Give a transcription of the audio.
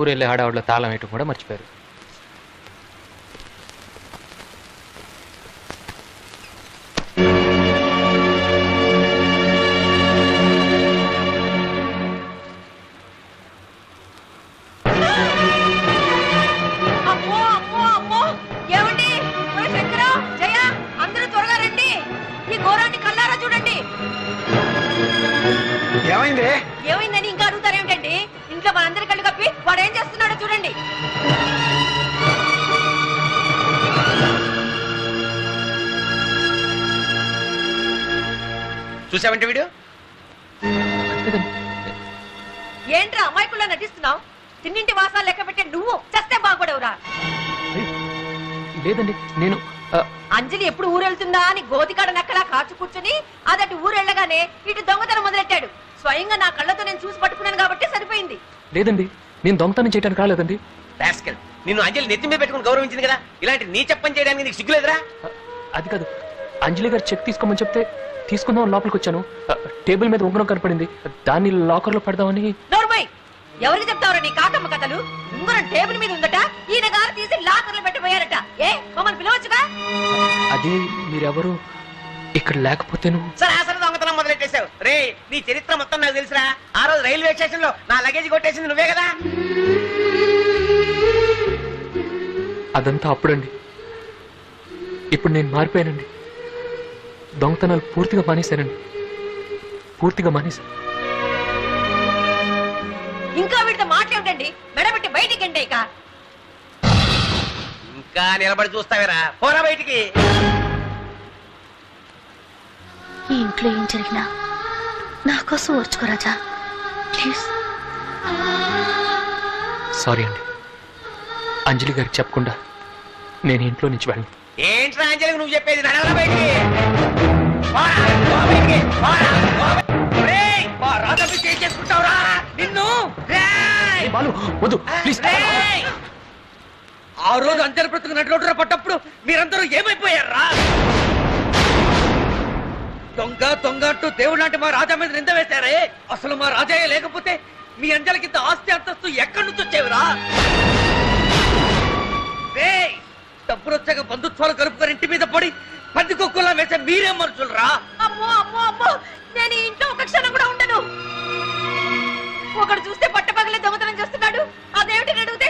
ఊరెళ్ళే హడావుడిలో తాళం వేయటం కూడా మర్చిపోయారు. ఏమైందని ఇంకా అడుగుతారేమిటండి? ఇంట్లో మనందరి కళ్ళు కప్పి వాడు ఏం చేస్తున్నాడో చూడండి. చూసావంటే వీడియో ఏంట్రా అమాయకుల్లో నటిస్తున్నావు? తిన్నింటి వాసాలు లెక్క పెట్టే నువ్వు చస్తే బాగుపడవురా. లేదండి, నేను అంజలి ఎప్పుడు ఊరెళ్తుందా అని గోతికాడ నక్కలా కాచు కూర్చుని అదటి ఊరెళ్ళగానే ఇటు దొంగతనం మొదలెట్టాడు. స్వయంగా నా కళ్ళతో నేను చూసి పట్టుకున్నాను కాబట్టి సరిపోయింది. లేదండి, నేను దొంగతనం చేయడానికి రాలేదండి. నిన్ను అంజలి నెత్తి మీద పెట్టుకుని గౌరవించింది కదా, ఇలాంటి నీ చెప్పని చేయడానికి నీకు సిగ్గులేదురా? అది కాదు, అంజలి గారు చెక్ తీసుకోమని చెప్తే తీసుకుందాం లోపలికి వచ్చాను. టేబుల్ మీద ఉంగరం కనపడింది, దాన్ని లాకర్ లో పెడదామని. నోర్మై, ఎవరికి చెప్తావరా నీ కాకమ్మ కథలు? ఉంగరం టేబుల్ మీద ఉందట, ఈయన గారు తీసి లాకర్ లో పెట్టిపోయారట. ఏ మమ్మల్ని పిలవచ్చుగా? అది మీరెవరు ఇక్కడ లేకపోతేను. సరాసరి దొంగతనం మొదలెట్టేశావు రే. నీ చరిత్ర మొత్తం నాకు తెలుసురా. ఆ రోజు రైల్వే స్టేషన్ లో నా లగేజ్ కొట్టేసింది నువ్వే కదా. అదంతా అప్పుడండి. ఇప్పుడు నేను మారిపోయానండి. దొంగతనాలు పూర్తిగా మానేశానండి, పూర్తిగా మానేశాను. ఇంకా వీటితో మాట్లాడండి, మెడబెట్టి బయటికి ఎండి. ఇంకా నిలబడి చూస్తావేరా, పోరా బయటికి. ఈ ఇంట్లో ఏం జరిగినా నా కోసం ఓర్చుకో రాజా, ప్లీజ్. సారీ అండి, అంజలి గారికి చెప్పకుండా నేను ఇంట్లో నుంచి వెళ్ళను. ఏంట్రా అంజలి నువ్వు చెప్పేది? నడవరా బయటికి. చేసుకుంటావురా నిన్ను. వద్దు ప్లీజ్. ఆ రోజు అంజలి బ్రతుకు నటుడు పట్టప్పుడు మీరందరూ ఏమైపోయారా? దొంగ దొంగ అంటూ దేవుడు లాంటి మా రాజా మీద నింద వేశారే. అసలు మా రాజాయే లేకపోతే మీ అంజలికింత ఆస్తి అంతస్తు ఎక్కడి నుంచి వచ్చేవిరా? డబ్బులు వచ్చాక బంధుత్వాలు కలుపుకొని ఇంటి మీద పడి పంది కుక్కలా వేసే మీరేం మనుషులరా? అమ్మో అమ్మో అమ్మో, నేను ఈ ఇంట్లో ఒక క్షణం కూడా ఉండను. ఒకడు చూస్తే పట్టపగలే దొంగతనం చేస్తున్నాడు, అదేమిటి అడుగుతాడు?